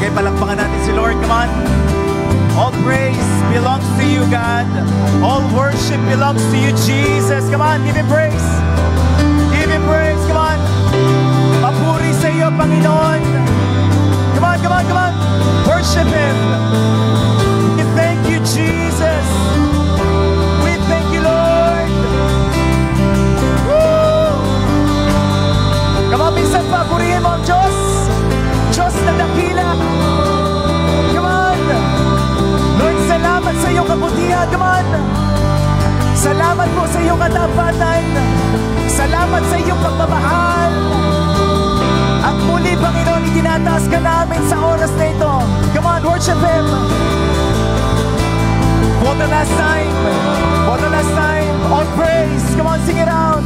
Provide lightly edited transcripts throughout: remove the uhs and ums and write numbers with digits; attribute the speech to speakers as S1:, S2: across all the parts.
S1: Okay, palakpakan natin si Lord. Come on. All praise belongs to you, God. All worship belongs to you, Jesus. Come on, give Him praise. Give Him praise. Come on. Papuri sa iyo, Panginoon. Come on, come on, come on. Worship Him. We thank you, Jesus. We thank you, Lord. Woo! Come on, minsan papurihin mo ang Diyos. Diyos na dakila. Come on. Lord, salamat sa iyong kabutihan. Come on. Salamat po sa iyong katapatan. Salamat sa iyong pagmamahal. At muli, Panginoon, itinataas ka namin sa oras na ito. Come on, worship Him. For the last time. For the last time. All praise. Come on, sing it out.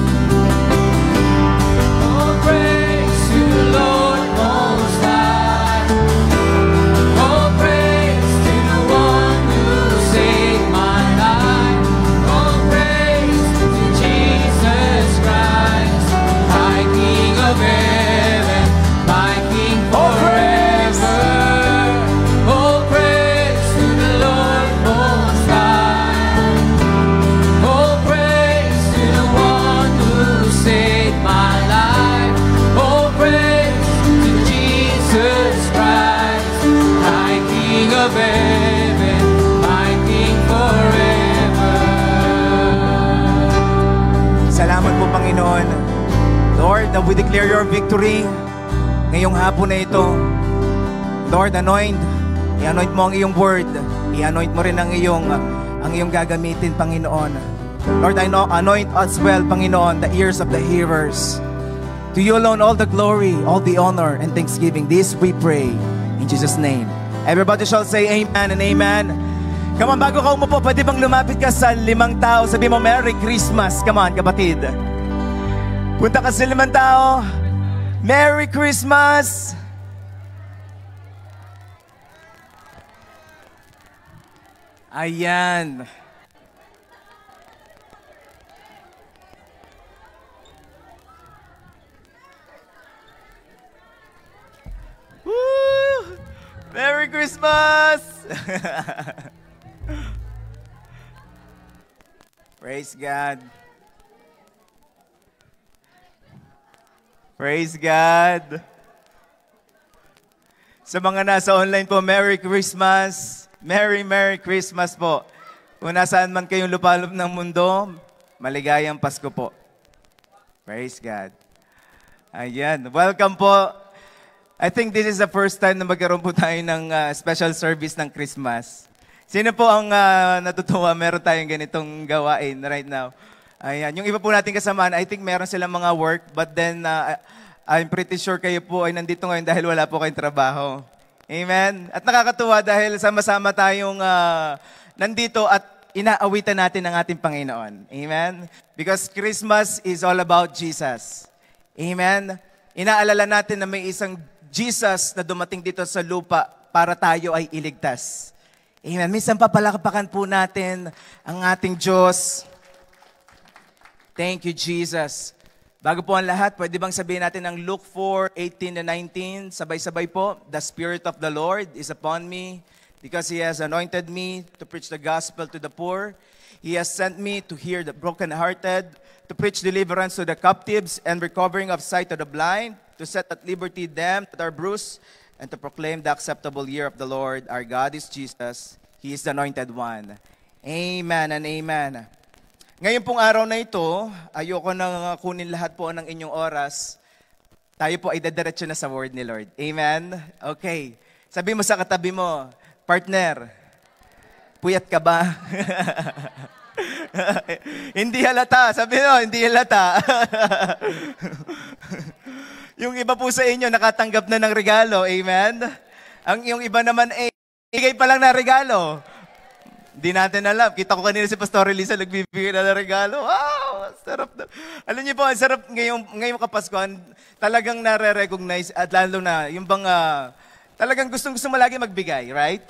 S2: All praise to the Lord Most High. All praise to the one who saved my life. All praise to Jesus Christ, my King of heaven, my King forever. All praise to the Lord Most High. All praise to the one who saved my life. All praise to Jesus Christ, my King of heaven, my King forever.
S1: Salamat po, Panginoon. Lord, that we declare your victory ngayong hapon na ito. Lord, i-anoint mo ang iyong word. I-anoint mo rin ang iyong gagamitin, Panginoon. Lord, I know, anoint as well, Panginoon, the ears of the hearers. To you alone all the glory, all the honor, and thanksgiving. This we pray in Jesus' name. Everybody shall say amen and amen. Come on, bago ka umupo, pwede bang lumapit ka sa 5 tao? Sabi mo, Merry Christmas. Come on, kapatid. Punta ka sa 5 tao. Merry Christmas. Ayan. Woo! Merry Christmas! Praise God. Praise God. Sa mga nasa online po, Merry Christmas. Merry Christmas po. Kung nasaan man kayong lupalop ng mundo, maligayang Pasko po. Praise God. Ayan. Welcome po. I think this is the first time na magkaroon po tayo ng special service ng Christmas. Sino po ang natutuwa? Meron tayong ganitong gawain right now. Ayan. Yung iba po natin kasamaan, I think meron silang mga work, but then I'm pretty sure kayo po ay nandito ngayon dahil wala po kayong trabaho. Amen? At nakakatuwa dahil sama-sama tayong nandito at inaawitan natin ang ating Panginoon. Amen? Because Christmas is all about Jesus. Amen? Inaalala natin na may isang Jesus na dumating dito sa lupa para tayo ay iligtas. Amen? Minsan papalakpakan po natin ang ating Diyos. Thank you, Jesus. Bago po ang lahat, pwede bang sabihin natin ang Luke 4:18-19, sabay-sabay po, The Spirit of the Lord is upon me, because He has anointed me to preach the gospel to the poor. He has sent me to heal the brokenhearted, to preach deliverance to the captives, and recovering of sight to the blind, to set at liberty them that are bruised, and to proclaim the acceptable year of the Lord. Our God is Jesus. He is the anointed one. Amen and amen. Ngayon pong araw na ito, ayoko nang kunin lahat po ng inyong oras. Tayo po ay dadiretso na sa word ni Lord. Amen? Okay. Sabi mo sa katabi mo, partner, puyat ka ba? Hindi halata. Sabi mo, hindi halata. Yung iba po sa inyo, nakatanggap na ng regalo. Amen? Yung iba naman, bigay pa lang na regalo. Hindi natin alam. Kita ko kanina si Pastor Elisa nagbibigay na ng regalo. Wow! Sarap na. Alam niyo po, ang sarap ngayong Kapaskuhan, talagang nare-recognize at lalo na yung bang talagang gusto mo lagi magbigay, right?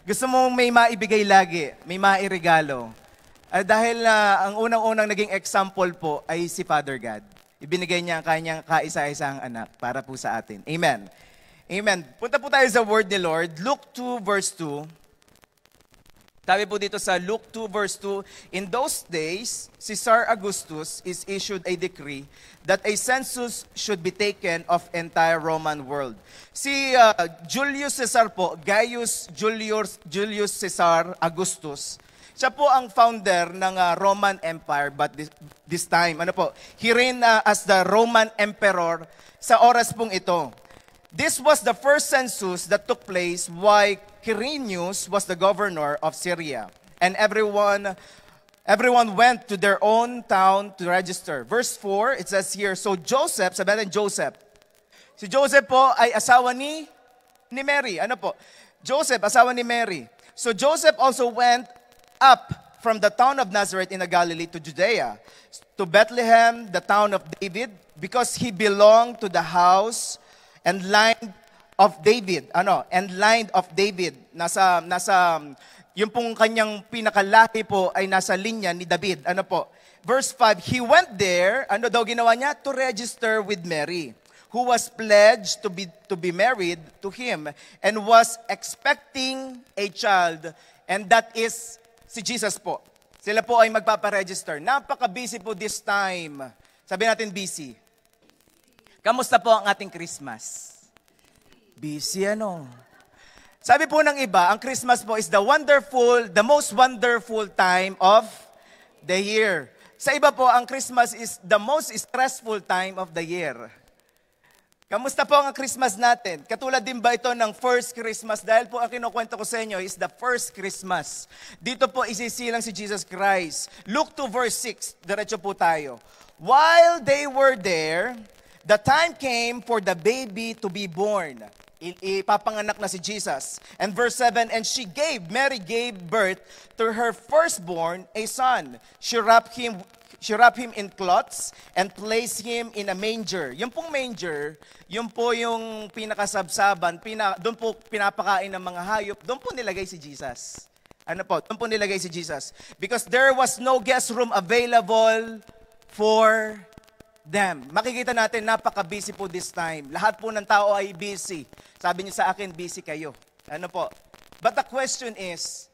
S1: Gusto mo may maibigay lagi, may mairegalo. Dahil ang unang-unang naging example po ay si Father God. Ibinigay niya ang kanyang kaisa-isang anak para po sa atin. Amen. Amen. Punta po tayo sa word ni Lord. Luke 2 verse 2. Sabi po dito sa Luke 2 verse 2, in those days, Caesar Augustus is issued a decree that a census should be taken of entire Roman world. Si Julius Caesar po, Gaius Julius Caesar Augustus, siya po ang founder ng Roman Empire, but this time, he reigned as the Roman Emperor sa oras pong ito. This was the first census that took place while Quirinius was the governor of Syria. And everyone went to their own town to register. Verse 4, it says here, so Joseph, sabi natin Joseph. Si Joseph po ay asawa ni Mary. Joseph, asawa ni Mary. So Joseph also went up from the town of Nazareth in the Galilee to Judea, to Bethlehem, the town of David, because he belonged to the house and line of David. And line of David. Nasa yung pong kanyang pinakalahi po ay nasa linya ni David. Verse 5, he went there, daw ginawa niya? To register with Mary, who was pledged to be married to him and was expecting a child. And that is si Jesus po. Sila po ay magpaparegister. Napaka-busy po this time. Sabi natin busy. Kamusta po ang ating Christmas? Busy Sabi po ng iba, ang Christmas po is the most wonderful time of the year. Sa iba po, ang Christmas is the most stressful time of the year. Kamusta po ang Christmas natin? Katulad din ba ito ng first Christmas? Dahil po ang kinukwento ko sa inyo is the first Christmas. Dito po isisilang si Jesus Christ. Luke 2 verse 6, diretso po tayo. While they were there, the time came for the baby to be born. Ipapanganak na si Jesus. And verse 7, and Mary gave birth to her firstborn, a son. She wrapped him in cloths and placed him in a manger. Yung pong manger, yung po yung pinakasabsaban, doon po pinapakain ng mga hayop, doon po nilagay si Jesus. Doon po nilagay si Jesus. Because there was no guest room available for them. Makikita natin, napaka-busy po this time. Lahat po ng tao ay busy. Sabi niyo sa akin, busy kayo. But the question is,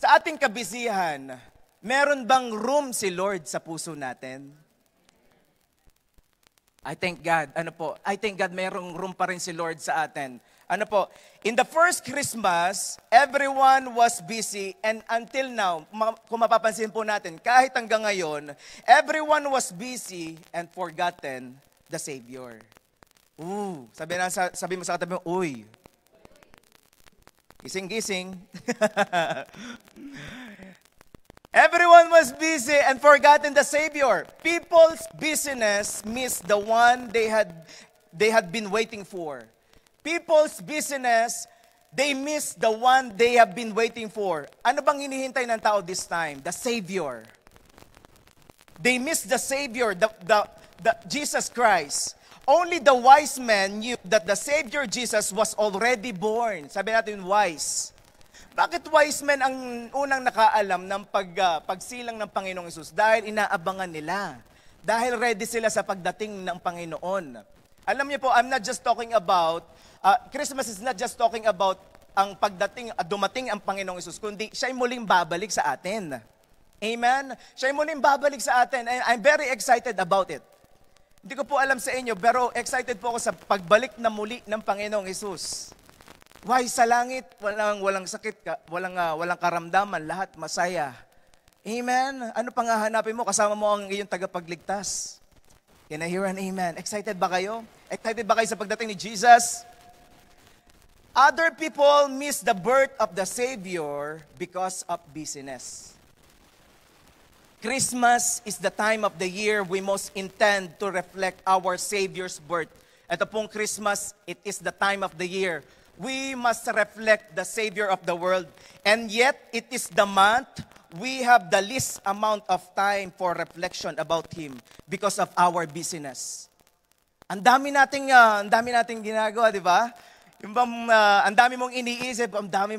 S1: sa ating kabisihan, meron bang room si Lord sa puso natin? I thank God. I thank God merong room pa rin si Lord sa atin. In the first Christmas, everyone was busy, and until now, kung mapapansin po natin, kahit hanggang ngayon, everyone was busy and forgotten the Savior. Sabi mo sa katabi mo, uy, gising-gising. Everyone was busy and forgotten the Savior. People's busyness missed the one they had been waiting for. People's busyness, they miss the one they have been waiting for. Ano bang hinihintay ng tao this time? The Savior. They miss the Savior, the Jesus Christ. Only the wise men knew that the Savior Jesus was already born. Sabi natin wise. Bakit wise men ang unang nakaalam ng pagsilang ng Panginoong Hesus? Dahil inaabangan nila. Dahil ready sila sa pagdating ng Panginoon. Alam niyo po, I'm not just talking about Christmas is not just talking about ang dumating ang Panginoong Hesus, kundi siya'y muling babalik sa atin. Amen? Siya'y muling babalik sa atin. And I'm very excited about it. Hindi ko po alam sa inyo, pero excited po ako sa pagbalik na muli ng Panginoong Hesus. Why sa langit, walang sakit, walang karamdaman, lahat masaya. Amen? Ano pang hahanapin mo? Kasama mo ang iyong tagapagligtas. Can I hear an amen? Excited ba kayo? Excited ba kayo sa pagdating ni Jesus? Other people miss the birth of the Savior because of busyness. Christmas is the time of the year we most intend to reflect our Savior's birth. Ito pong Christmas, it is the time of the year. We must reflect the Savior of the world. And yet, it is the month we have the least amount of time for reflection about Him because of our busyness. Ang dami nating ginagawa, di ba? Yung ang dami mong iniisip, ang dami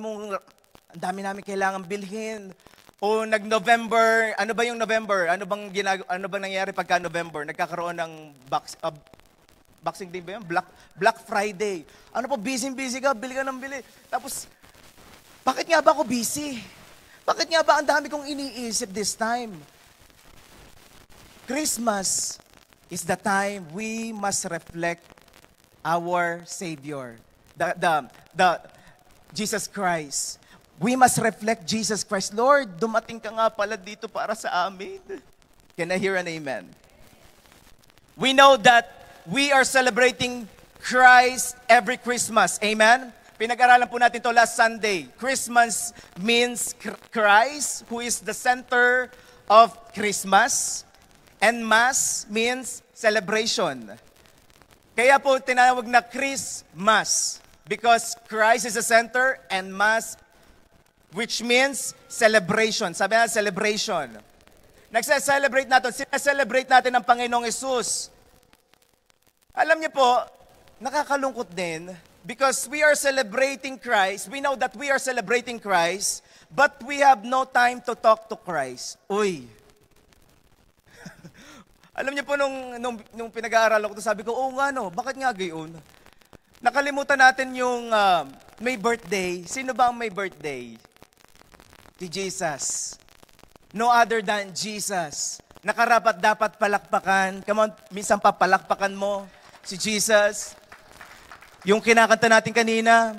S1: namin kailangan bilhin. O nag-November, ano ba yung November? Ano bang nangyayari pagka November? Nagkakaroon ng Boxing Day ba yun? Black Friday. Ano po, busy ka, bili ka ng bili. Tapos, bakit nga ba ako busy? Bakit nga ba ang dami kong iniisip this time? Christmas is the time we must reflect our Savior, the Jesus Christ. We must reflect Jesus Christ. Lord, dumating ka nga pala dito para sa amin. Can I hear an amen? We know that we are celebrating Christ every Christmas. Amen? Pinag-aralan po natin to last Sunday. Christmas means Christ, who is the center of Christmas. And Mass means celebration. Kaya po tinawag na Christmas. Because Christ is the center and Mass, which means celebration. Sabi na, celebration. Nagse-celebrate natin, sinaselebrate natin ang Panginoong Hesus. Alam niyo po, nakakalungkot din because we are celebrating Christ. We know that we are celebrating Christ, but we have no time to talk to Christ. Uy. Alam niyo po, nung pinag-aaral ko, sabi ko, oo nga no, bakit nga gayon? Nakalimutan natin yung may birthday. Sino ba ang may birthday? Si Jesus. No other than Jesus. Nakarapat dapat palakpakan. Come on, minsan papalakpakan mo si Jesus. Yung kinakanta natin kanina,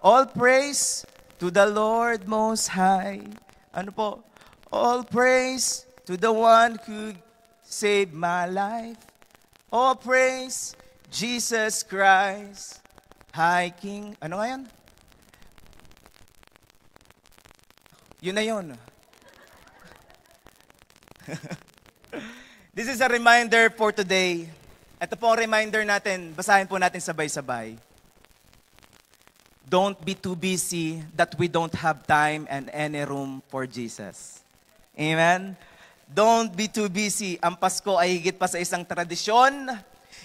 S1: all praise to the Lord Most High. Ano po? All praise to the one who saved my life. All praise Jesus Christ, High King. Ano nga yan? Yun na yun. This is a reminder for today. Ito po ang reminder natin. Basahin po natin sabay-sabay. Don't be too busy that we don't have time and any room for Jesus. Amen? Don't be too busy. Ang Pasko ay higit pa sa isang tradisyon.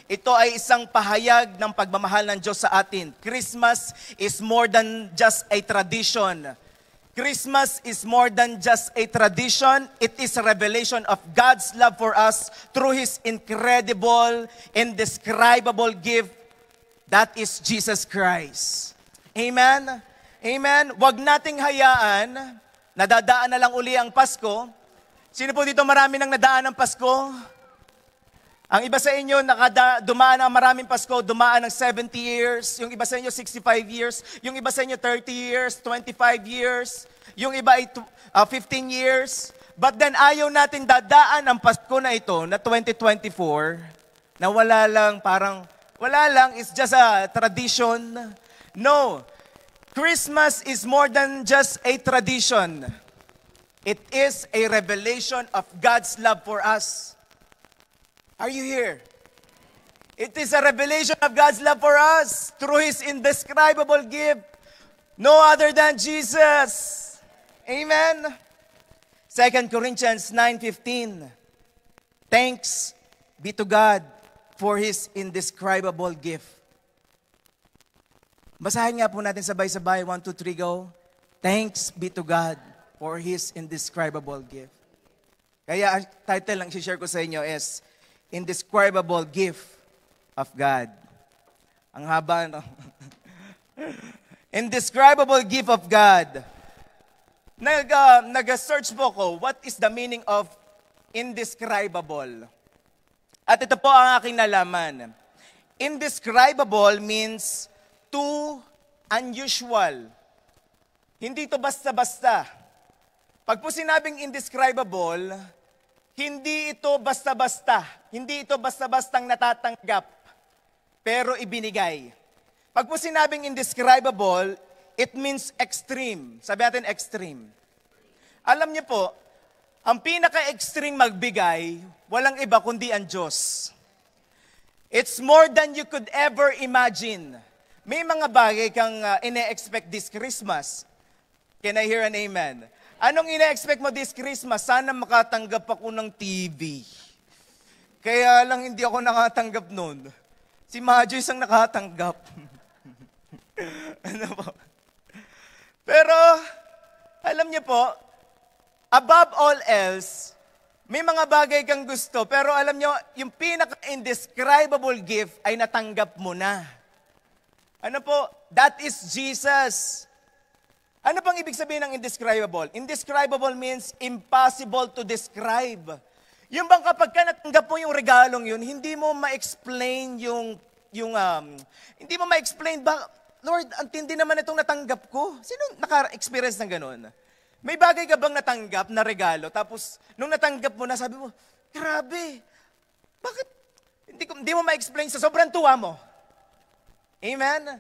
S1: Ito ay isang pahayag ng pagmamahal ng Diyos sa atin. Christmas is more than just a tradition. Christmas is more than just a tradition. It is a revelation of God's love for us through His incredible, indescribable gift. That is Jesus Christ. Amen? Amen? Huwag nating hayaan, nadadaan na lang uli ang Pasko. Sino po dito marami nang nadaan ng Pasko? Ang iba sa inyo, dumaan ang maraming Pasko, dumaan ng 70 years. Yung iba sa inyo, 65 years. Yung iba sa inyo, 30 years, 25 years. Yung iba ay 15 years. But then, ayaw natin dadaan ang Pasko na ito, na 2024, na wala lang, it's just a tradition. No. Christmas is more than just a tradition. It is a revelation of God's love for us. Are you here? It is a revelation of God's love for us through His indescribable gift. No other than Jesus. Amen? 2 Corinthians 9:15. Thanks be to God for His indescribable gift. Basahin nga po natin sabay-sabay. 1, 2, 3, go. Thanks be to God for His indescribable gift. Kaya ang title lang i-share ko sa inyo is Indescribable Gift of God. Ang haba, no? Indescribable Gift of God. Nag-search po ko, what is the meaning of indescribable? At ito po ang aking nalaman. Indescribable means too unusual. Hindi ito basta-basta. Pag po sinabing indescribable, hindi ito basta-basta. Hindi ito basta-bastang natatanggap, pero ibinigay. Pag po sinabing indescribable, it means extreme. Sabi natin extreme. Alam niyo po, ang pinaka-extreme magbigay, walang iba kundi ang Diyos. It's more than you could ever imagine. May mga bagay kang ine-expect this Christmas. Can I hear an amen? Anong ina-expect mo this Christmas? Sana makatanggap ako ng TV. Kaya lang hindi ako nakatanggap nun. Si Majoyce ang nakatanggap. Ano po? Pero, alam niyo po, above all else, May mga bagay kang gusto, pero alam nyo, yung pinaka-indescribable gift ay natanggap mo na. Ano po? That is Jesus. Ano pang ibig sabihin ng indescribable? Indescribable means impossible to describe. Yung bang kapag ka natanggap mo yung regalong yun, hindi mo ma-explain hindi mo ma-explain ba, Lord, ang tindi naman itong natanggap ko. Sino naka-experience ng ganun? May bagay ka bang natanggap na regalo, tapos nung natanggap mo na, sabi mo, grabe, bakit? Hindi mo ma-explain sa sobrang tuwa mo. Amen?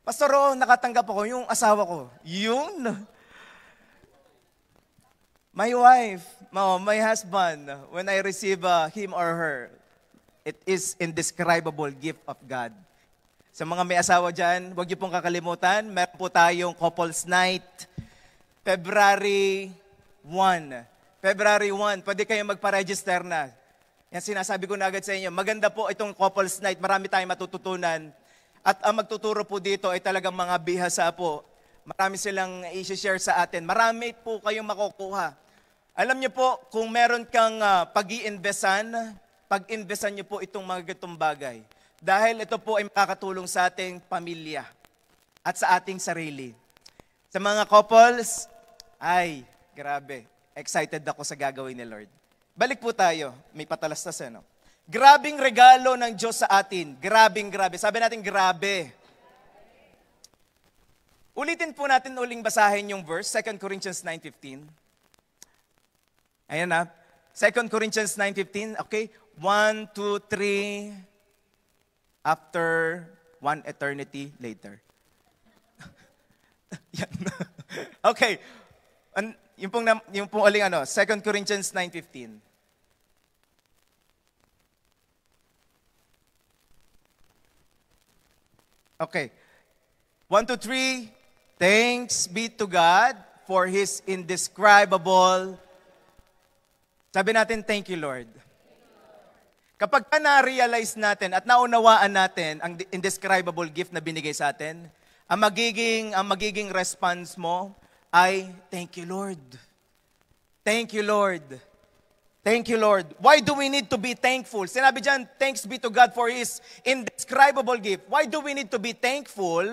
S1: Pastor, nakatanggap ako, yung asawa ko. Yun. My wife, my husband, when I receive him or her, it is indescribable gift of God. Sa mga may asawa dyan, huwag niyo pong kakalimutan, meron po tayong couples night, February 1. February 1, pwede kayong magpa-register na. Yan sinasabi ko na agad sa inyo. Maganda po itong couples night, marami tayong matututunan. At ang magtuturo po dito ay talagang mga bihasa po. Marami silang i-share sa atin. Marami po kayong makukuha. Alam niyo po, kung meron kang pag-iinvestan niyo po itong mga ganitong bagay. Dahil ito po ay makakatulong sa ating pamilya at sa ating sarili. Sa mga couples, ay, grabe, excited ako sa gagawin ni Lord. Balik po tayo, may patalastas ano. Grabing regalo ng Diyos sa atin. Grabe. Sabi natin, grabe. Ulitin po natin uling basahin yung verse, 2 Corinthians 9:15. Ayan na. 2 Corinthians 9:15. Okay. 1, 2, 3. After one eternity later. Yan. Okay. Yung pong uling 2 Corinthians 9:15. Okay. 1, 2, 3. Thanks be to God for His indescribable. Sabi natin, thank you, Lord. Kapag na-realize natin at naunawaan natin ang indescribable gift na binigay sa atin, ang magiging response mo ay, thank you, Lord. Thank you, Lord. Thank you, Lord. Why do we need to be thankful? Sinabi dyan, thanks be to God for His indescribable gift. Why do we need to be thankful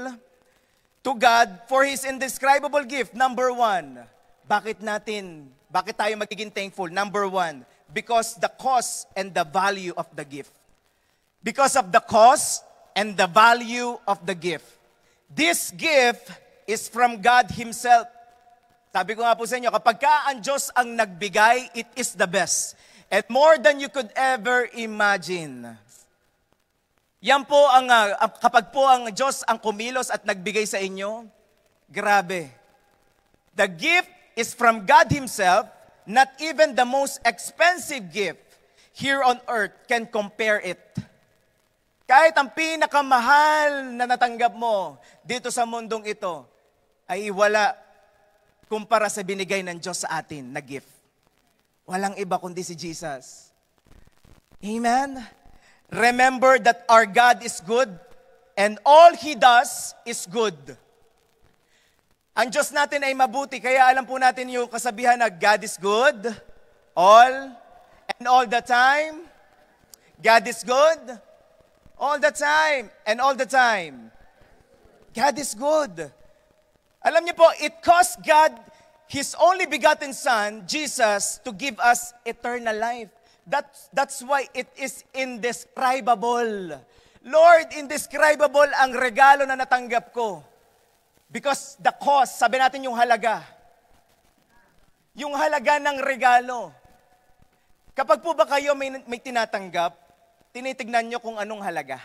S1: to God for His indescribable gift? Number 1, bakit tayo magiging thankful? Number 1, because the cost and the value of the gift. Because of the cost and the value of the gift. This gift is from God Himself. Sabi ko nga po sa inyo, kapag ang Diyos ang nagbigay, it is the best. And more than you could ever imagine. Yan po kapag po ang Diyos ang kumilos at nagbigay sa inyo, grabe. The gift is from God Himself. Not even the most expensive gift here on earth can compare it. Kahit ang pinakamahal na natanggap mo dito sa mundong ito ay wala kumpara sa binigay ng Diyos sa atin na gift. Walang iba kundi si Jesus. Amen? Remember that our God is good and all He does is good. Ang Diyos natin ay mabuti, kaya alam po natin yung kasabihan na God is good, all the time. God is good, all the time, and all the time. God is good. Alam niyo po, it cost God His only begotten Son, Jesus, to give us eternal life. That's why it is indescribable. Lord, indescribable ang regalo na natanggap ko. Because the cost, sabi natin yung halaga. Yung halaga ng regalo. Kapag po ba kayo may tinatanggap, tinitignan nyo kung anong halaga.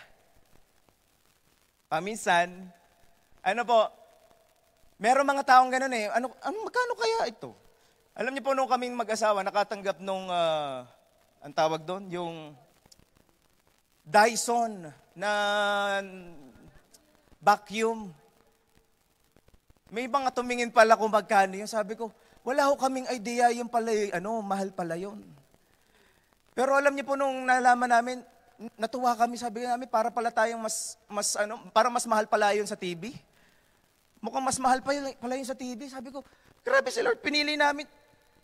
S1: Paminsan, meron mga taong ganun eh, magkano kaya ito? Alam niyo po nung kaming mag-asawa, nakatanggap nung, ang tawag doon, yung Dyson na vacuum. May mga tumingin pala kung magkano yun. Sabi ko, wala ho kaming idea yung pala, mahal pala yun. Pero alam niyo po nung nalaman namin, natuwa kami, sabi namin, para pala tayong para mas mahal pala yun sa TV. Mukhang mas mahal pala yun sa TV. Sabi ko, grabe si Lord, pinili namin.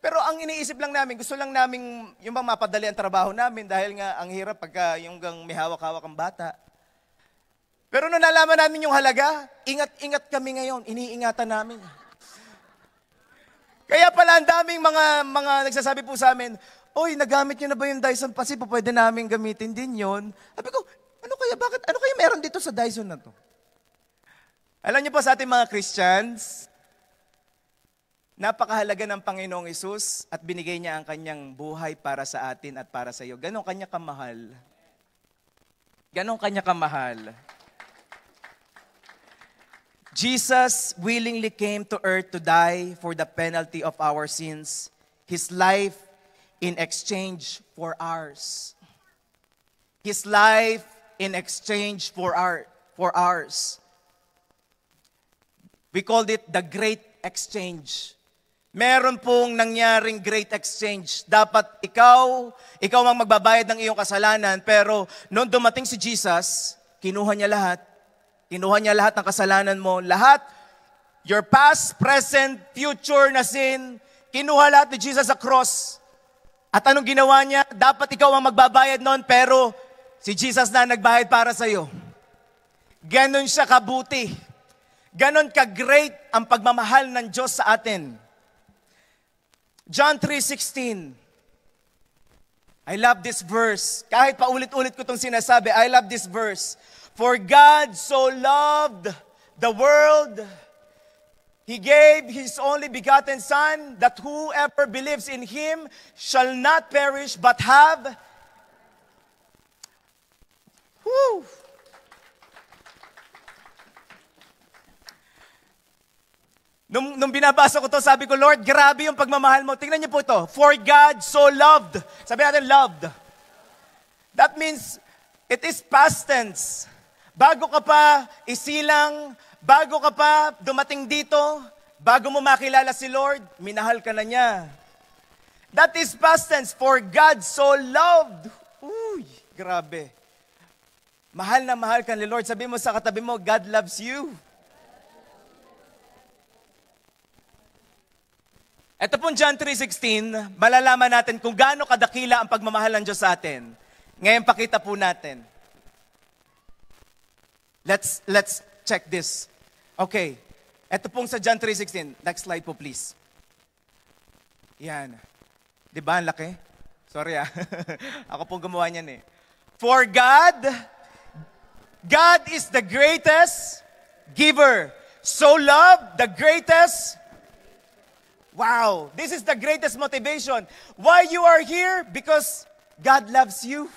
S1: Pero ang iniisip lang namin, gusto lang namin yung bang mapadali ang trabaho namin dahil nga ang hirap pagka yung gang may hawak-hawak ang bata. Pero nung nalaman namin yung halaga, ingat-ingat kami ngayon, iniingatan namin. Kaya pala ang daming mga nagsasabi po sa amin, "Oy, nagamit niyo na ba yung Dyson Pasi? Pwede namin gamitin din yon." Sabi ko, ano kaya meron dito sa Dyson na to? Alam niyo po sa ating mga Christians, napakahalaga ng Panginoong Hesus at binigay niya ang kanyang buhay para sa atin at para sa iyo. Ganon kanya kamahal. Ganon kanya kamahal. Jesus willingly came to earth to die for the penalty of our sins. His life in exchange for ours. His life in exchange for ours. We called it the Great Exchange. Meron pong nangyaring Great Exchange. Dapat ikaw ang magbabayad ng iyong kasalanan, pero noong dumating si Jesus, kinuha niya lahat. Kinuha niya lahat ng kasalanan mo. Lahat, your past, present, future na sin, kinuha lahat ni Jesus sa cross. At anong ginawa niya? Dapat ikaw ang magbabayad noon, pero si Jesus na nagbayad para sa iyo. Ganon siya kabuti. Ganon ka-great ang pagmamahal ng Diyos sa atin. John 3:16. I love this verse. Kahit paulit-ulit ko itong sinasabi, I love this verse. For God so loved the world, He gave His only begotten Son, that whoever believes in Him shall not perish but have. Whew. Nung binabasa ko to, sabi ko, Lord, grabe yung pagmamahal mo. Tingnan niyo po ito. For God so loved. Sabi natin, loved. That means, it is past tense. Bago ka pa isilang, bago ka pa dumating dito, bago mo makilala si Lord, minahal ka na niya. That is past tense. For God so loved. Uy, grabe. Mahal na mahal ka ni Lord. Sabi mo sa katabi mo, God loves you. Ito pong John 3:16, malalaman natin kung gaano kadakila ang pagmamahal ng Diyos sa atin. Ngayon pakita po natin. Let's check this. Okay. Ito pong sa John 3:16. Next slide po please. Yan. Di ba ang laki? Sorry Ako pong gumawa niyan For God is the greatest giver. So love, the greatest. Wow, this is the greatest motivation. Why you are here? Because God loves you.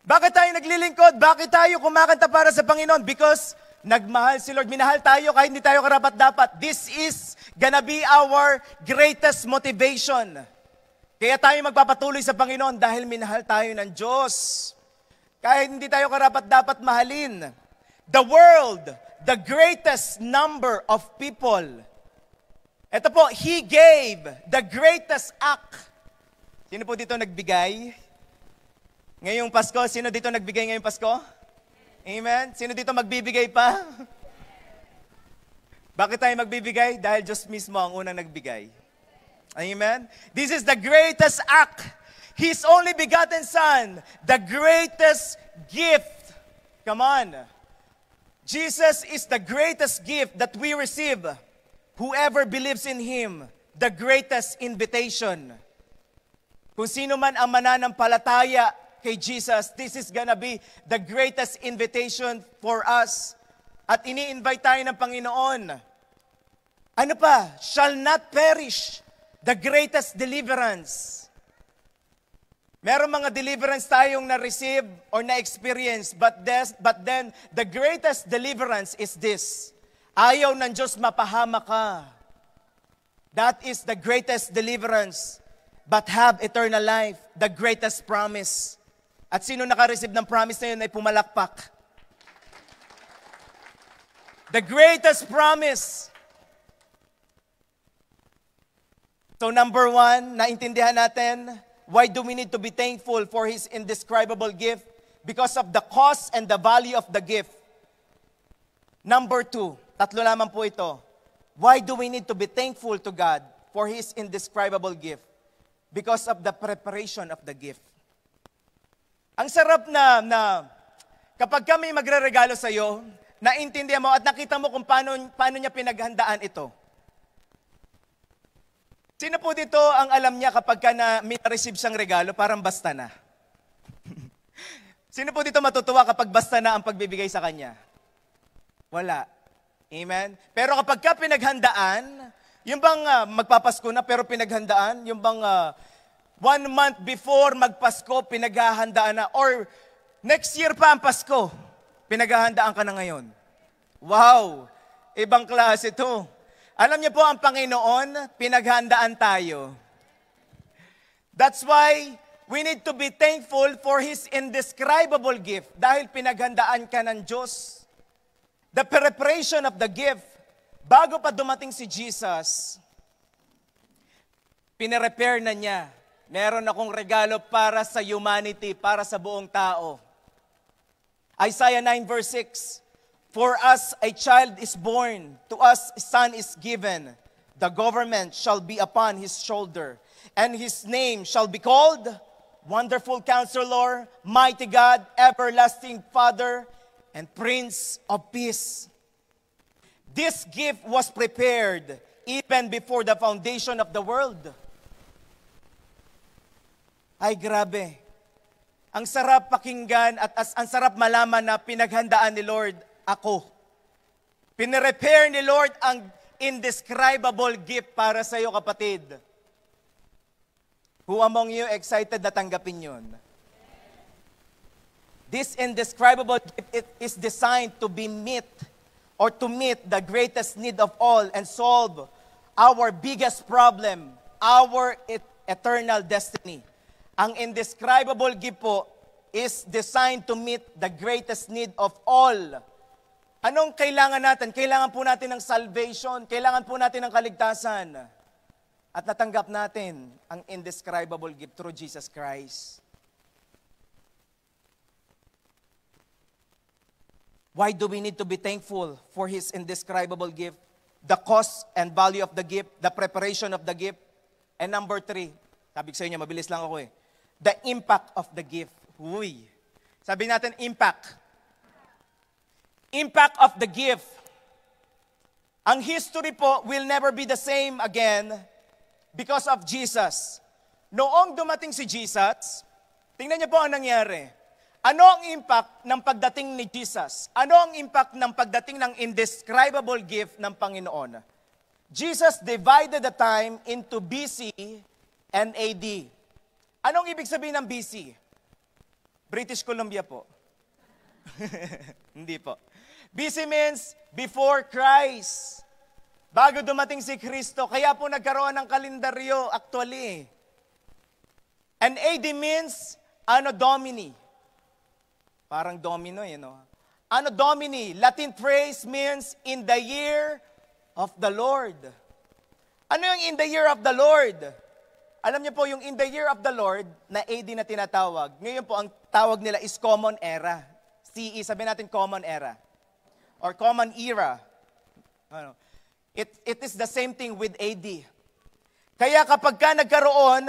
S1: Bakit tayo naglilingkod? Bakit tayo kumakanta para sa Panginoon? Because nagmahal si Lord. Minahal tayo kahit hindi tayo karapat-dapat. This is gonna be our greatest motivation. Kaya tayo magpapatuloy sa Panginoon dahil minahal tayo ng Diyos. Kahit hindi tayo karapat-dapat mahalin. The world, the greatest number of people. Ito po, He gave the greatest act. Sino po dito nagbigay? Ngayong Pasko, sino dito nagbigay ngayong Pasko? Amen? Sino dito magbibigay pa? Bakit tayo magbibigay? Dahil Diyos mismo ang unang nagbigay. Amen? This is the greatest act. His only begotten Son, the greatest gift. Come on. Jesus is the greatest gift that we receive. Whoever believes in Him, the greatest invitation. Kung sino man ang mananampalataya kay Jesus, this is gonna be the greatest invitation for us. At ini-invite tayo ng Panginoon. Ano pa? Shall not perish. The greatest deliverance. Meron mga deliverance tayong na-receive or na-experience, but then the greatest deliverance is this. Ayaw ng Diyos mapahama ka. That is the greatest deliverance. But have eternal life, the greatest promise. At sino naka-receive ng promise na yun ay pumalakpak. The greatest promise. So number 1, naintindihan natin, why do we need to be thankful for His indescribable gift? Because of the cost and the value of the gift. Number 2, tatlo lamang po ito. Why do we need to be thankful to God? for His indescribable gift because of the preparation of the gift. Ang sarap na kapag kami magre-regalo sa iyo, naintindihan mo at nakita mo kung paano niya pinaghandaan ito. Sino po dito ang alam niya kapag may receive siyang regalo, parang basta na? Sino po dito matutuwa kapag basta na ang pagbibigay sa kanya? Wala. Amen? Pero kapag ka pinaghandaan, yung bang magpapasko na pero pinaghandaan, yung bang 1 month before magpasko, pinaghahandaan na, or next year pa ang Pasko, pinaghahandaan ka na ngayon. Wow! Ibang klase ito. Alam niyo po, ang Panginoon, pinaghandaan tayo. That's why we need to be thankful for His indescribable gift dahil pinaghandaan ka ng Diyos. The preparation of the gift, bago pa dumating si Jesus, pinarepair na niya. Meron akong regalo para sa humanity, para sa buong tao. Isaiah 9 verse 6, for us a child is born, to us a son is given. The government shall be upon his shoulder, and his name shall be called Wonderful Counselor, Mighty God, Everlasting Father, and Prince of Peace. This gift was prepared even before the foundation of the world. Ay, grabe. Ang sarap pakinggan at ang sarap malaman na pinaghandaan ni Lord ako. Pinarepair ni Lord ang indescribable gift para sa iyo, kapatid. Who among you excited na tanggapin yun? This indescribable gift is designed to meet the greatest need of all and solve our biggest problem, our eternal destiny. Ang indescribable gift po is designed to meet the greatest need of all. Anong kailangan natin? Kailangan po natin ng salvation, kailangan po natin ng kaligtasan. At natanggap natin ang indescribable gift through Jesus Christ. Why do we need to be thankful for His indescribable gift? The cost and value of the gift, the preparation of the gift. And number 3, sabi ko sa inyo, mabilis lang ako the impact of the gift. Uy. Sabi natin, impact. Impact of the gift. Ang history po will never be the same again because of Jesus. Noong dumating si Jesus, tingnan niyo po ang nangyari. Ano ang impact ng pagdating ni Jesus? Ano ang impact ng pagdating ng indescribable gift ng Panginoon? Jesus divided the time into BC and AD. Anong ibig sabihin ng BC? British Columbia po. Hindi po. BC means before Christ. Bago dumating si Kristo. Kaya po nagkaroon ng kalendaryo actually. And AD means Anno Domini. Parang domino, no? Anno Domini, Latin phrase means in the year of the Lord. Ano yung in the year of the Lord? Alam niyo po, yung in the year of the Lord, na AD na tinatawag, ngayon po ang tawag nila is Common Era. CE, sabi natin Common Era. Or Common Era. Ano? It is the same thing with AD. Kaya kapag nagkaroon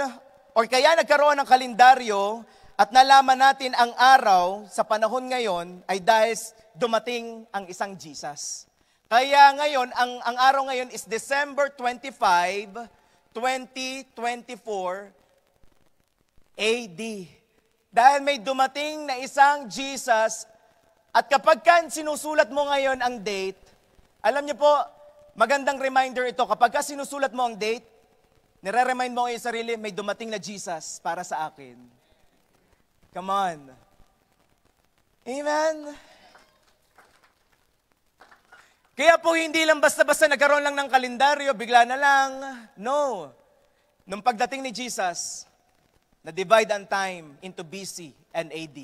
S1: ng kalendaryo, at nalaman natin ang araw sa panahon ngayon ay dahil dumating ang isang Jesus. Kaya ngayon, ang araw ngayon is December 25, 2024 AD. Dahil may dumating na isang Jesus, at kapag sinusulat mo ngayon ang date, alam niyo po, magandang reminder ito, kapag sinusulat mo ang date, nire-remind mo ngayon sarili, may dumating na Jesus para sa akin. Come on. Amen? Kaya po hindi lang basta-basta nagkaroon lang ng kalendaryo, bigla na lang. No. Nung pagdating ni Jesus, na-divide ang time into BC and AD.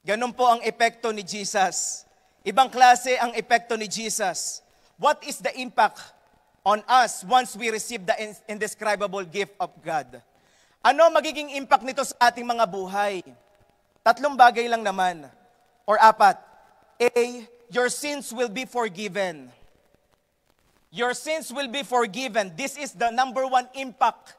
S1: Ganun po ang epekto ni Jesus. Ibang klase ang epekto ni Jesus. What is the impact on us once we receive the indescribable gift of God? Ano magiging impact nito sa ating mga buhay? 3 bagay lang naman. Or 4. A, your sins will be forgiven. Your sins will be forgiven. This is the number one impact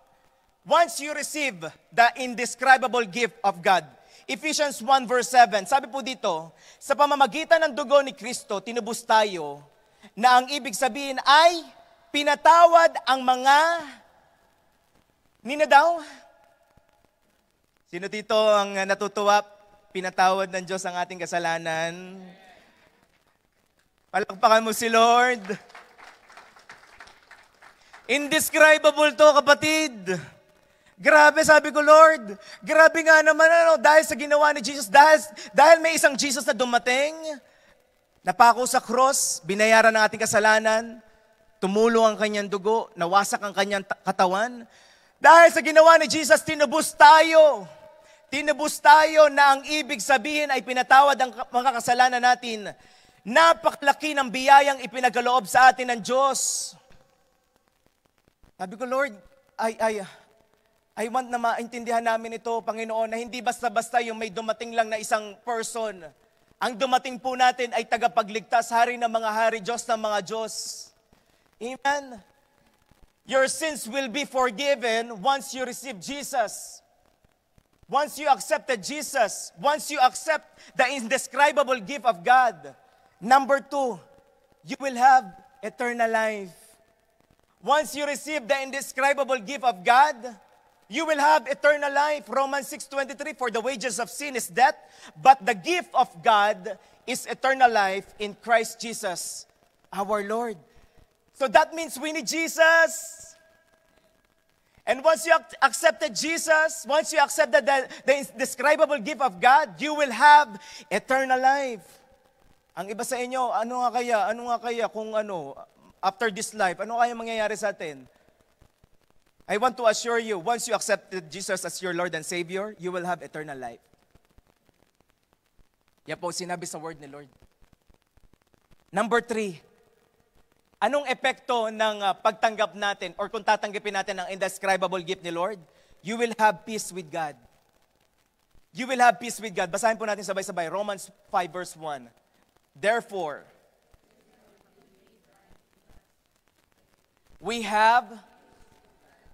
S1: once you receive the indescribable gift of God. Ephesians 1 verse 7, sabi po dito, sa pamamagitan ng dugo ni Kristo, tinubos tayo, na ang ibig sabihin ay pinatawad ang mga, nina daw? Sino dito ang natutuwa, pinatawad ng Diyos ang ating kasalanan? Palakpakan mo si Lord. Indescribable to, kapatid. Grabe, sabi ko, Lord. Grabe nga naman, dahil sa ginawa ni Jesus, dahil may isang Jesus na dumating, napako sa cross, binayaran ng ating kasalanan, tumulong ang kanyang dugo, nawasak ang kanyang katawan. Dahil sa ginawa ni Jesus, tinubos tayo. Tinubos tayo na ang ibig sabihin ay pinatawad ang mga kasalanan natin. Napakalaki ng biyayang ipinagaloob sa atin ng Diyos. Sabi ko, Lord, I want na maintindihan namin ito, Panginoon, na hindi basta-basta yung may dumating lang na isang person. Ang dumating po natin ay tagapagligtas, hari ng mga hari, Diyos ng mga Diyos. Amen? Your sins will be forgiven once you receive Jesus. Once you accepted Jesus. Once you accept the indescribable gift of God. Number 2, you will have eternal life. Once you receive the indescribable gift of God, you will have eternal life. Romans 6:23, for the wages of sin is death, but the gift of God is eternal life in Christ Jesus, our Lord. So that means we need Jesus. And once you accepted Jesus, once you accepted the indescribable gift of God, you will have eternal life. Ang iba sa inyo, ano nga kaya kung after this life, ano kaya mangyayari sa atin? I want to assure you, once you accepted Jesus as your Lord and Savior, you will have eternal life. Yan po sinabi sa word ni Lord. Number 3, anong epekto ng pagtanggap natin or kung tatanggapin natin ang indescribable gift ni Lord? You will have peace with God. You will have peace with God. Basahin po natin sabay-sabay. Romans 5 verse 1. Therefore, we have,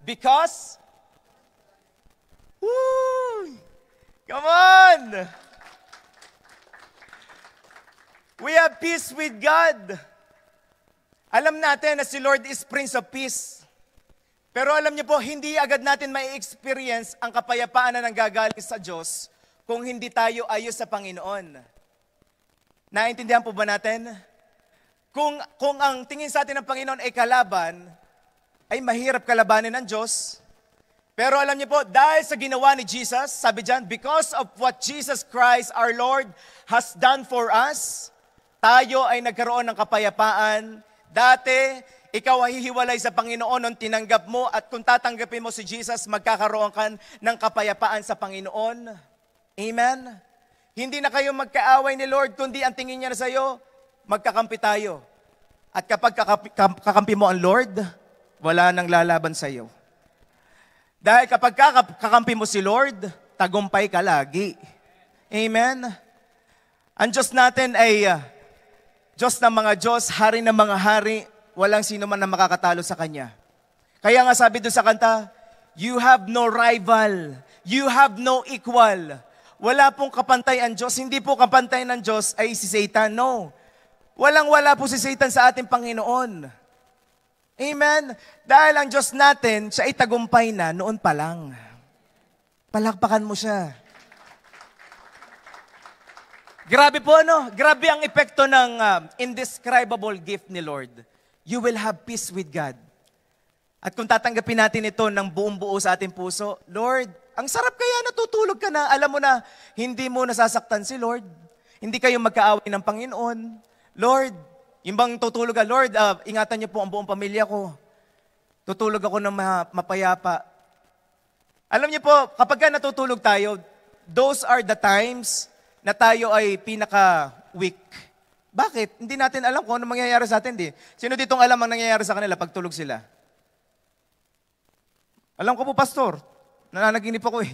S1: because, come on! We have peace with God. Alam natin na si Lord is Prince of Peace. Pero alam niyo po, hindi agad natin may experience ang kapayapaan na nanggagaling sa Diyos kung hindi tayo ayos sa Panginoon. Naintindihan po ba natin? Kung ang tingin sa atin ng Panginoon ay kalaban, ay mahirap kalabanin ng Diyos. Pero alam niyo po, dahil sa ginawa ni Jesus, sabi diyan, because of what Jesus Christ our Lord has done for us, tayo ay nagkaroon ng kapayapaan. Dati, ikaw ay hihiwalay sa Panginoon nung tinanggap mo at kung tatanggapin mo si Jesus, magkakaroon ka ng kapayapaan sa Panginoon. Amen? Hindi na kayo magkaaway ni Lord, kundi ang tingin niya na sa iyo, magkakampi tayo. At kapag kakampi mo ang Lord, wala nang lalaban sa iyo. Dahil kapag kakampi mo si Lord, tagumpay ka lagi. Amen? Ang Diyos natin ay Diyos ng mga Diyos, hari ng mga hari, walang sino man na makakatalo sa Kanya. Kaya nga sabi doon sa kanta, you have no rival, you have no equal. Wala pong kapantay ang Diyos. Hindi po kapantay ng Diyos ay si Satan, no. Walang-wala po si Satan sa ating Panginoon. Amen? Dahil ang Diyos natin, siya ay tagumpay na noon pa lang. Palakpakan mo siya. Grabe po, no? Grabe ang epekto ng indescribable gift ni Lord. You will have peace with God. At kung tatanggapin natin ito ng buong buo sa ating puso, Lord, ang sarap kaya natutulog ka na. Alam mo na, hindi mo nasasaktan si Lord. Hindi kayo magkaaway ng Panginoon. Lord, yung bang tutulog ka, Lord, ingatan niyo po ang buong pamilya ko. Tutulog ako ng mapayapa. Alam niyo po, kapag ka natutulog tayo, those are the times na tayo ay pinaka-weak. Bakit? Hindi natin alam kung ano mangyayari sa atin, di? Sino ditong alam ang nangyayari sa kanila pag tulog sila? Alam ko po, Pastor. Nananaginip ako eh.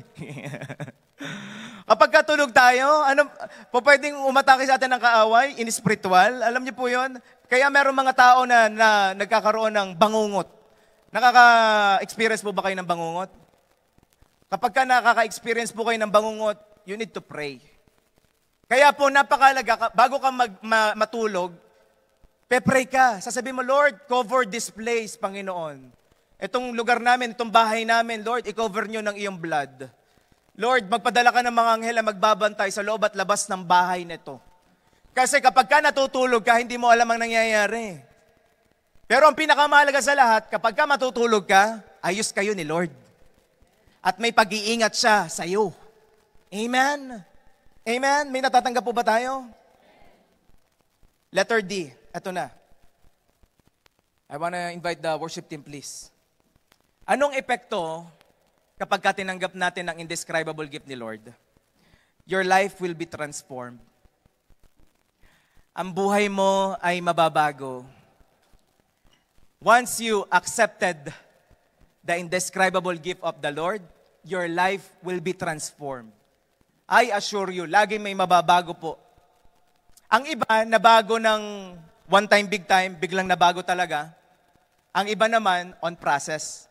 S1: Kapag katulog tayo, pwedeng umatake sa atin ng kaaway, in spiritual. Alam niyo po yun? Kaya meron mga tao na nagkakaroon ng bangungot. Nakaka-experience po ba kayo ng bangungot? Kapag ka nakaka-experience po kayo ng bangungot, you need to pray. Kaya po napakalaga, bago ka matulog, pe-pray ka. Sasabihin mo, Lord, cover this place, Panginoon. Itong lugar namin, itong bahay namin, Lord, i-cover nyo ng iyong blood. Lord, magpadala ka ng mga anghel na magbabantay sa loob at labas ng bahay nito. Kasi kapag ka natutulog ka, hindi mo alam ang nangyayari. Pero ang pinakamahalaga sa lahat, kapag ka matutulog ka, ayos kayo ni Lord. At may pag-iingat siya sa iyo. Amen? Amen? May natatanggap po ba tayo? Letter D. Ito na. I wanna invite the worship team, please. Anong epekto kapag ka tinanggap natin ang indescribable gift ni Lord? Your life will be transformed. Ang buhay mo ay mababago. Once you accepted the indescribable gift of the Lord, your life will be transformed. I assure you, lagi may mababago po. Ang iba, nabago ng one time, big time, biglang nabago talaga. Ang iba naman, on process.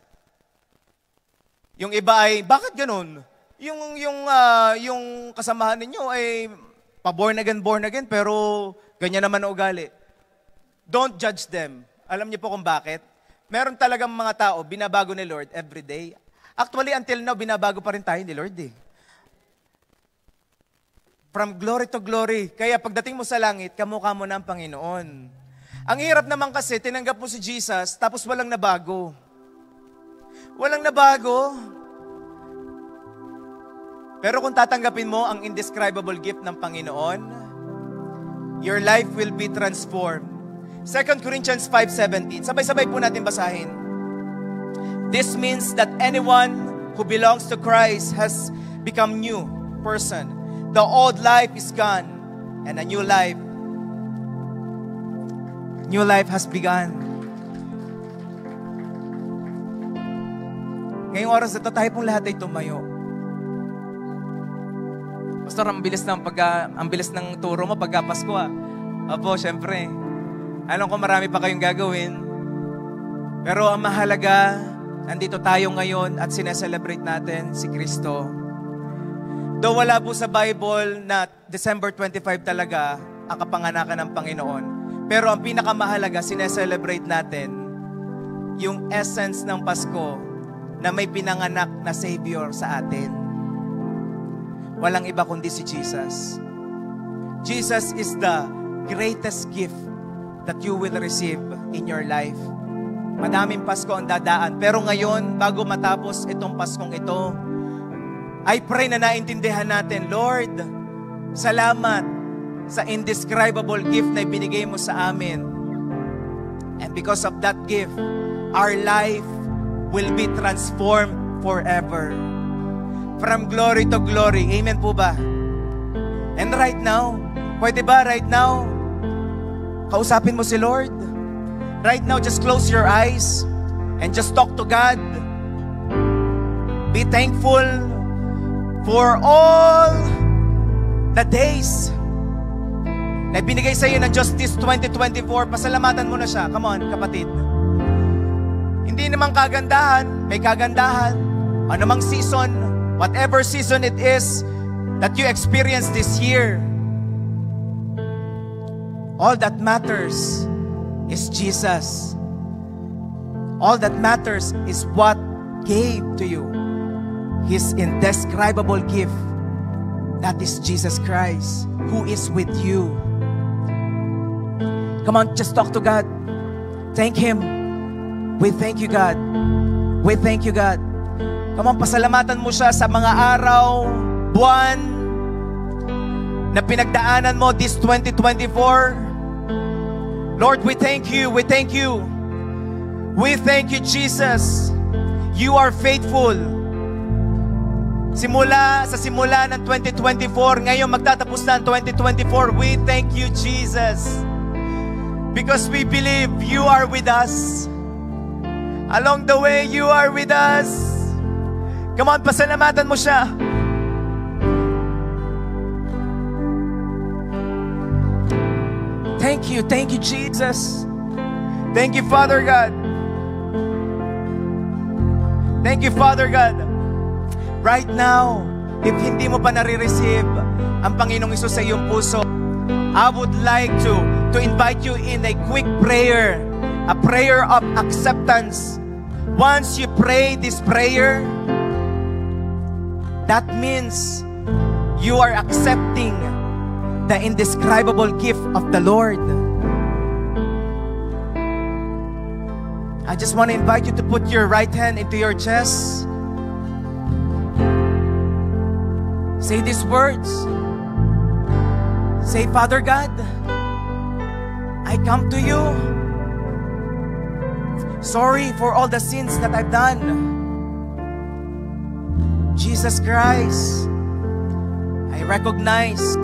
S1: Yung iba ay, bakit ganun? Yung kasamahan ninyo ay born again, pero ganyan naman ang ugali. Don't judge them. Alam niyo po kung bakit? Meron talagang mga tao, binabago ni Lord every day. Actually, until now, binabago pa rin tayo ni Lord eh. From glory to glory. Kaya pagdating mo sa langit, kamukha mo na ang Panginoon. Ang hirap naman kasi, tinanggap mo si Jesus, tapos walang nabago. Walang nabago. Pero kung tatanggapin mo ang indescribable gift ng Panginoon, your life will be transformed. 2 Corinthians 5:17. Sabay-sabay po natin basahin. This means that anyone who belongs to Christ has become new person. The old life is gone and a new life has begun. Ngayong oras na ito, tayo pong lahat ay tumayo. Pastor, ang bilis ng turo mo pagka Pasko ah. Opo, syempre. Alam ko marami pa kayong gagawin. Pero ang mahalaga, nandito tayo ngayon at sineselebrate natin si Kristo. Though wala po sa Bible na December 25 talaga ang kapanganakan ng Panginoon. Pero ang pinakamahalaga, sineselebrate natin yung essence ng Pasko na may pinanganak na Savior sa atin. Walang iba kundi si Jesus. Jesus is the greatest gift that you will receive in your life. Madaming Pasko ang dadaan. Pero ngayon, bago matapos itong Paskong ito, I pray na naintindihan natin, Lord, salamat sa indescribable gift na ibinigay mo sa amin. And because of that gift, our life will be transformed forever. From glory to glory. Amen po ba? And right now, pwede ba right now, kausapin mo si Lord? Right now, just close your eyes and just talk to God. Be thankful for all the days na binigay sa iyo ng Justice 2024. Pasalamatan mo na siya. Come on, kapatid. Hindi naman kagandahan, may kagandahan. Anumang season, whatever season it is that you experience this year, all that matters is Jesus. All that matters is what gave to you His indescribable gift. That is Jesus Christ, who is with you. Come on, just talk to God. Thank Him. We thank you, God. We thank you, God. Come on, pasalamatan mo siya sa mga araw, buwan, na pinagdaanan mo this 2024. Lord, we thank you. We thank you. We thank you, Jesus. You are faithful. Simula ng 2024, ngayon magtatapos na ang 2024. We thank you, Jesus. Because we believe you are with us. Along the way, you are with us. Come on, pasalamatan mo siya. Thank you, Jesus. Thank you, Father God. Thank you, Father God. Right now, if hindi mo pa nare-receive ang Panginoong Hesus sa iyong puso, I would like to invite you in a quick prayer, a prayer of acceptance. Once you pray this prayer, that means you are accepting the indescribable gift of the Lord. I just want to invite you to put your right hand into your chest. Say these words. Say, Father God, I come to you. Sorry for all the sins that I've done. Jesus Christ, I recognize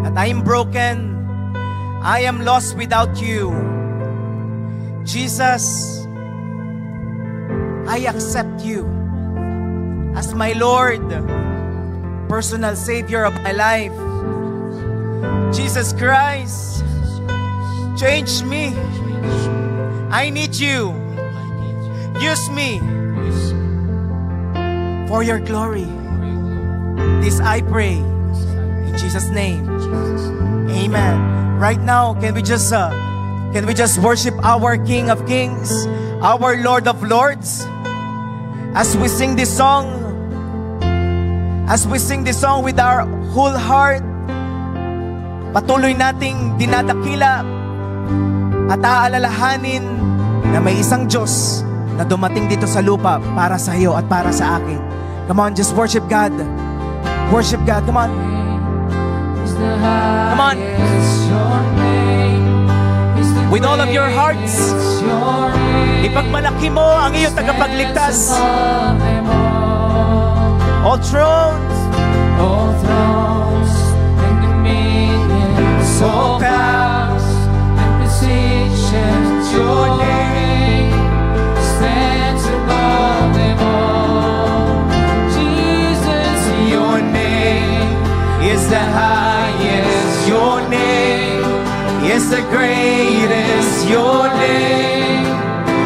S1: that I am broken. I am lost without you. Jesus, I accept you as my Lord, personal Savior of my life. Jesus Christ, change me. I need you. Use me for your glory. This I pray in Jesus' name. Amen. Right now, can we just worship our King of Kings, our Lord of Lords, as we sing this song? As we sing this song with our whole heart, patuloy nating dinadakila at aalalahanin na may isang Diyos na dumating dito sa lupa para sa iyo at para sa akin. Come on, just worship God. Worship God. Come on. Come on. With all of your hearts, ipagmalaki mo ang iyong tagapagligtas. All thrones,
S2: and dominions, all powers and positions, your name stands above them all. Jesus, your name is the highest, your name is the greatest, your name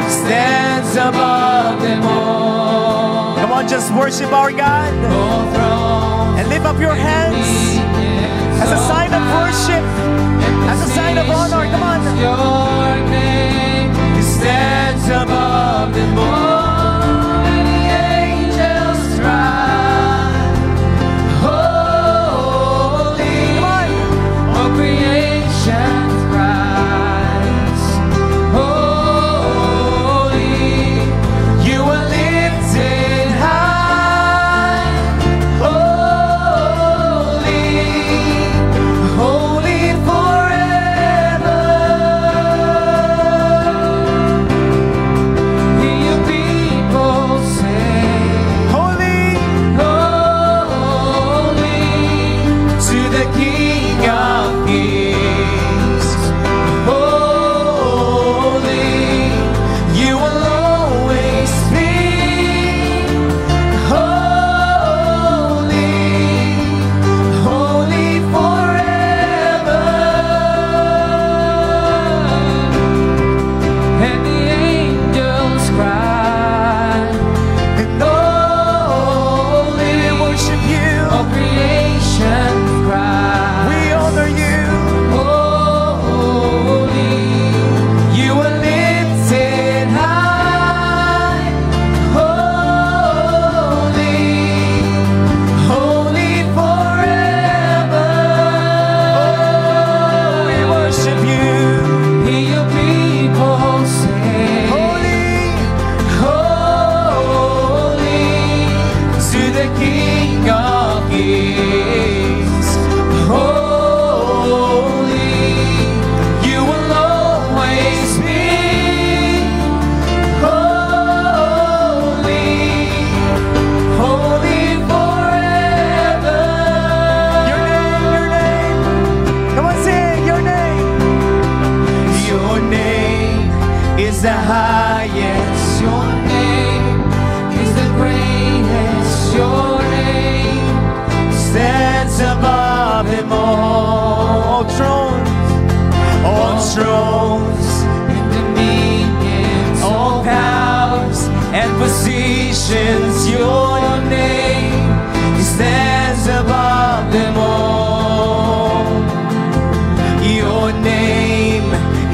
S2: stands above them all.
S1: Come on, just worship our God and lift up your hands as a sign of worship, as a sign of honor. Come on.
S2: Your name stands above them all, and the angels cry, holy.
S1: Come on.
S2: All creation cries, holy. You are lifted high, holy, holy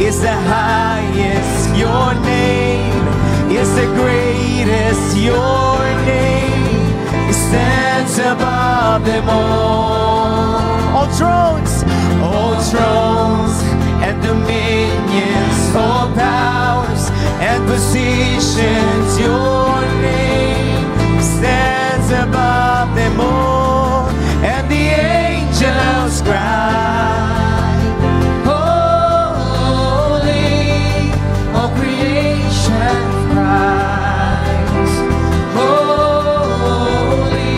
S1: is the highest. Your name is the greatest. Your name stands above them all. All thrones and dominions, all powers and positions. Your name stands above them all, and the angels cry, holy, all creation cries, holy,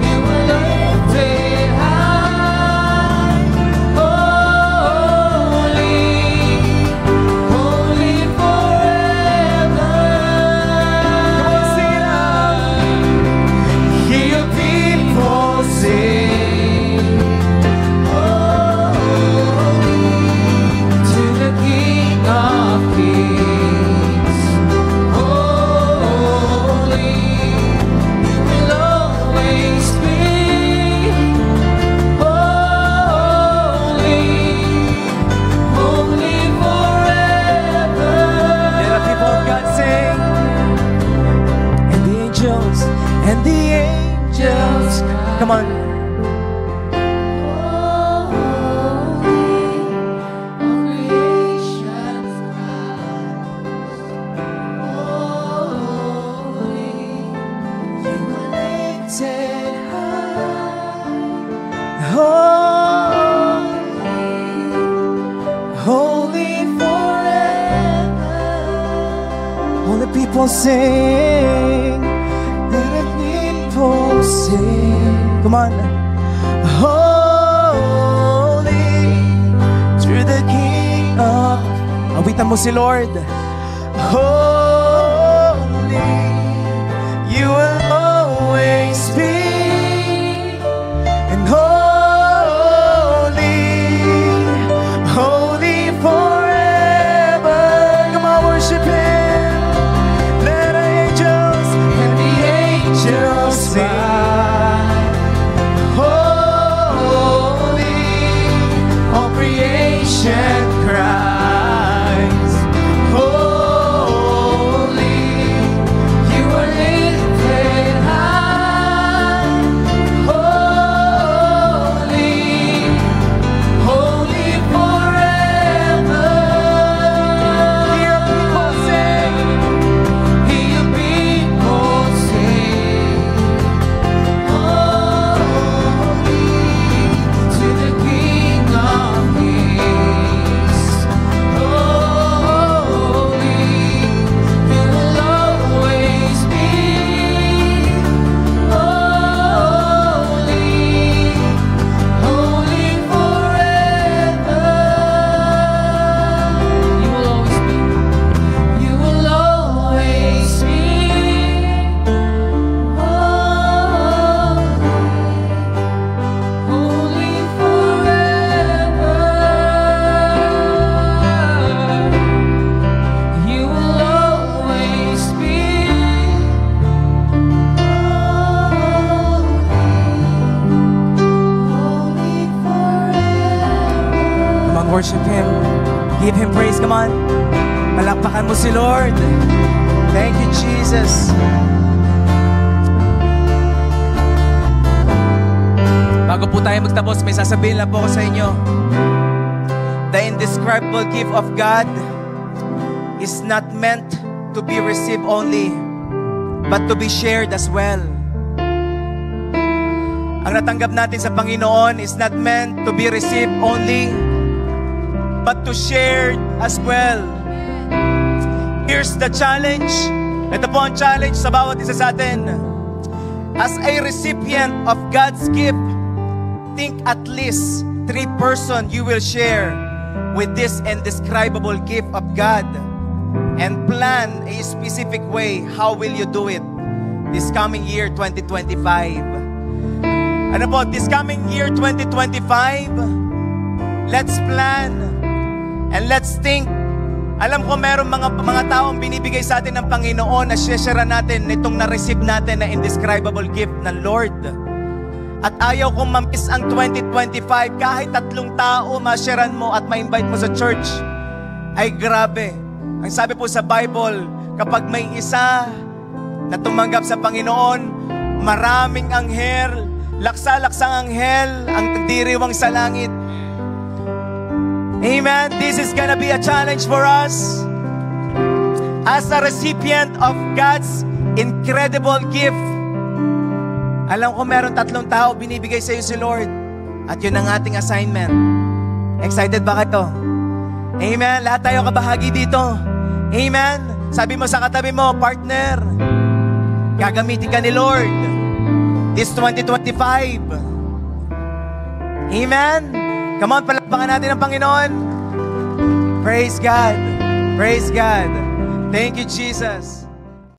S1: you are lifted high, holy, holy forever. Come on, sing it out. Hear your people sing, holy, to the King of Kings. Holy, you will always be. Holy, holy forever. Let the people of God sing. And the angels, come on. Holy forever. All the people sing. Let the people sing. Come on. Holy to the King of. Awitan mo si Lord. Holy, you will always be. And holy forever. Come on, worship Him. Let the angels sing. Holy, all creation cries. Holy, you are lifted high. Holy, holy forever. Hear people sing. Hear people sing. Holy to the King of Kings. Holy, you will always be. Holy, holy forever. You will always be. You will always be. Holy forever. You will always be. Holy forever. Come on, worship Him. Give Him praise. Come on. Palakpakan mo si Lord. Thank you, Jesus. Bago po tayo magtapos, may sasabihin lang po ako sa inyo. The indescribable gift of God is not meant to be received only, but to be shared as well. Ang natanggap natin sa Panginoon is not meant to be received only, but to share as well. Here's the challenge. Ito po ang challenge sa bawat isa sa atin. As a recipient of God's gift, think at least 3 persons you will share with this indescribable gift of God, and plan a specific way how will you do it this coming year 2025. Ano po, this coming year 2025, let's plan and let's think. Alam ko meron mga taong binibigay sa atin ng Panginoon na share natin nitong na-receive natin na indescribable gift ng Lord. At ayaw kong mamiss ang 2025 kahit 3 tao ma-sharean mo at ma-invite mo sa church. ay grabe. Ang sabi po sa Bible, kapag may isa na tumanggap sa Panginoon, maraming anghel, laksa-laksang anghel ang diriwang sa langit. Amen. This is gonna be a challenge for us as a recipient of God's incredible gift. Alam ko meron 3 tao binibigay sa iyo si Lord. At yun ang ating assignment. Excited ba kayo? Amen. Lahat tayo kabahagi dito. Amen. Sabi mo sa katabi mo, partner, gagamitin ka ni Lord this 2025. Amen. Come on, palakpakan natin ang Panginoon. Praise God. Praise God. Thank you, Jesus.